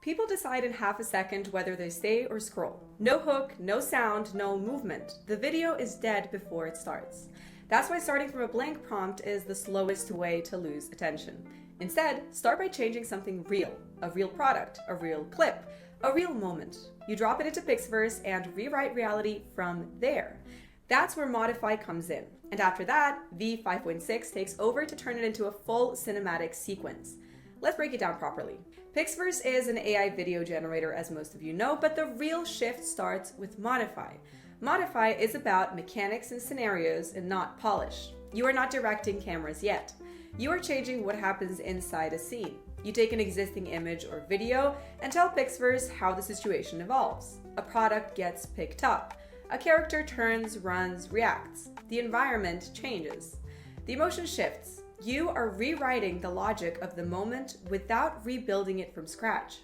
People decide in half a second whether they stay or scroll. No hook, no sound, no movement. The video is dead before it starts. That's why starting from a blank prompt is the slowest way to lose attention. Instead, start by changing something real, a real product, a real clip, a real moment. You drop it into PixVerse and rewrite reality from there. That's where Modify comes in. And after that, V5.6 takes over to turn it into a full cinematic sequence. Let's break it down properly. PixVerse is an AI video generator, as most of you know, but the real shift starts with Modify. Modify is about mechanics and scenarios and not polish. You are not directing cameras yet. You are changing what happens inside a scene. You take an existing image or video and tell PixVerse how the situation evolves. A product gets picked up. A character turns, runs, reacts. The environment changes. The emotion shifts. You are rewriting the logic of the moment without rebuilding it from scratch.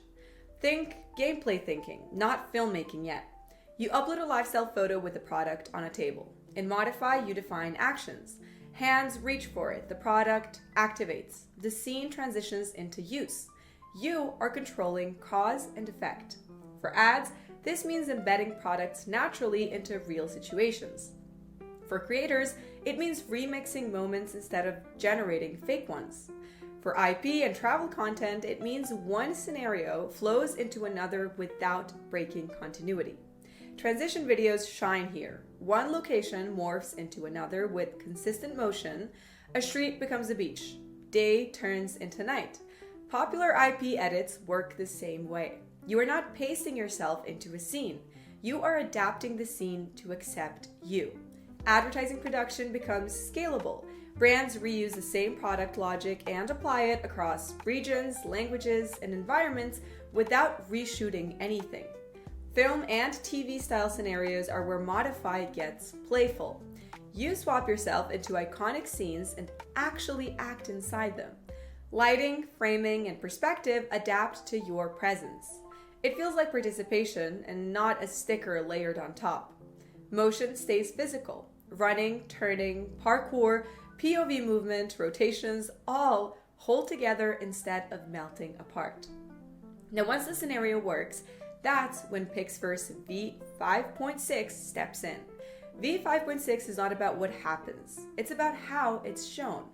Think gameplay thinking, not filmmaking yet. You upload a lifestyle photo with the product on a table. In Modify, you define actions. Hands reach for it. The product activates. The scene transitions into use. You are controlling cause and effect. For ads, this means embedding products naturally into real situations. For creators, it means remixing moments instead of generating fake ones. For IP and travel content, it means one scenario flows into another without breaking continuity. Transition videos shine here. One location morphs into another with consistent motion. A street becomes a beach. Day turns into night. Popular IP edits work the same way. You are not pasting yourself into a scene. You are adapting the scene to accept you. Advertising production becomes scalable. Brands reuse the same product logic and apply it across regions, languages, and environments without reshooting anything. Film and TV style scenarios are where Modify gets playful. You swap yourself into iconic scenes and actually act inside them. Lighting, framing, and perspective adapt to your presence. It feels like participation and not a sticker layered on top. Motion stays physical. Running, turning, parkour, POV movement, rotations, all hold together instead of melting apart. Now, once the scenario works, that's when PixVerse V5.6 steps in. V5.6 is not about what happens, it's about how it's shown.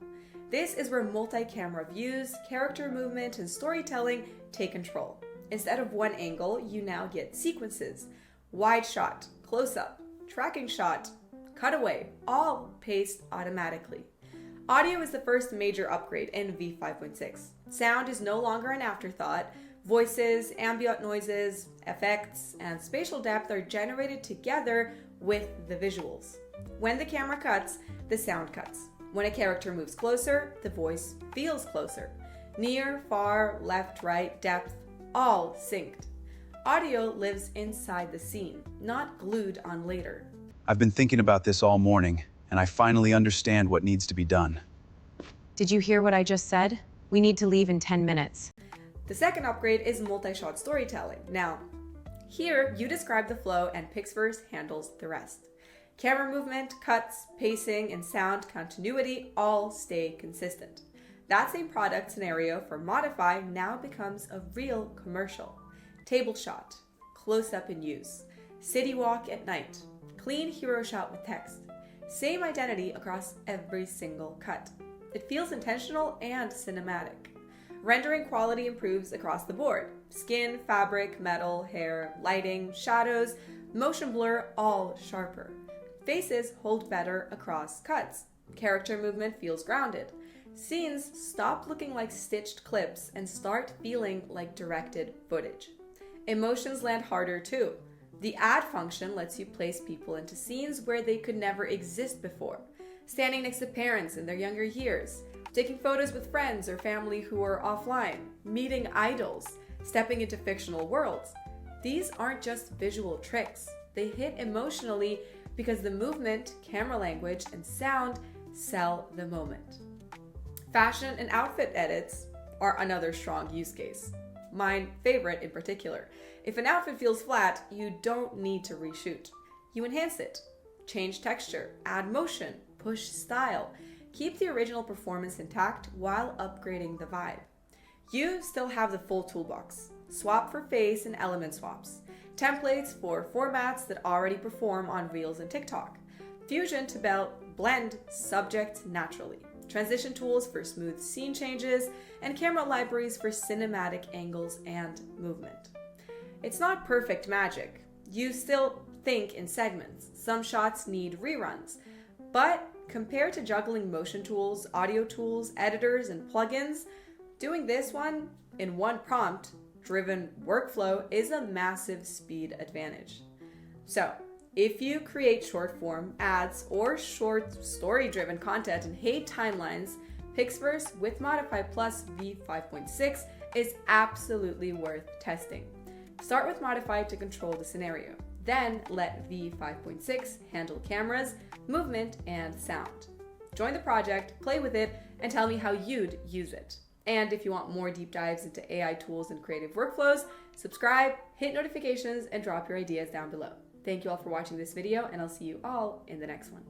This is where multi-camera views, character movement, and storytelling take control. Instead of one angle, you now get sequences. Wide shot, close-up, tracking shot, cutaway, all paced automatically. Audio is the first major upgrade in V5.6. Sound is no longer an afterthought. Voices, ambient noises, effects, and spatial depth are generated together with the visuals. When the camera cuts, the sound cuts. When a character moves closer, the voice feels closer. Near, far, left, right, depth, all synced. Audio lives inside the scene, not glued on later. I've been thinking about this all morning, and I finally understand what needs to be done. Did you hear what I just said? We need to leave in 10 minutes. The second upgrade is multi-shot storytelling. Now, here you describe the flow and PixVerse handles the rest. Camera movement, cuts, pacing, and sound continuity all stay consistent. That same product scenario for Modify now becomes a real commercial. Table shot, close-up in use, city walk at night, clean hero shot with text. Same identity across every single cut. It feels intentional and cinematic. Rendering quality improves across the board. Skin, fabric, metal, hair, lighting, shadows, motion blur, all sharper. Faces hold better across cuts. Character movement feels grounded. Scenes stop looking like stitched clips and start feeling like directed footage. Emotions land harder too. The add function lets you place people into scenes where they could never exist before. Standing next to parents in their younger years, taking photos with friends or family who are offline, meeting idols, stepping into fictional worlds. These aren't just visual tricks. They hit emotionally because the movement, camera language, and sound sell the moment. Fashion and outfit edits are another strong use case. My favorite in particular. If an outfit feels flat, you don't need to reshoot. You enhance it. Change texture, add motion, push style. Keep the original performance intact while upgrading the vibe. You still have the full toolbox. swap for face and element swaps, templates for formats that already perform on Reels and TikTok, Fusion to blend subjects naturally, transition tools for smooth scene changes, and camera libraries for cinematic angles and movement. It's not perfect magic. You still think in segments. Some shots need reruns. But compared to juggling motion tools, audio tools, editors, and plugins, doing this one in one prompt-driven workflow is a massive speed advantage. So, if you create short form, ads, or short story-driven content and hate timelines, PixVerse with Modify Plus V5.6 is absolutely worth testing. Start with Modify to control the scenario. Then let V5.6 handle cameras, movement, and sound. Join the project, play with it, and tell me how you'd use it. And if you want more deep dives into AI tools and creative workflows, subscribe, hit notifications, and drop your ideas down below. Thank you all for watching this video, and I'll see you all in the next one.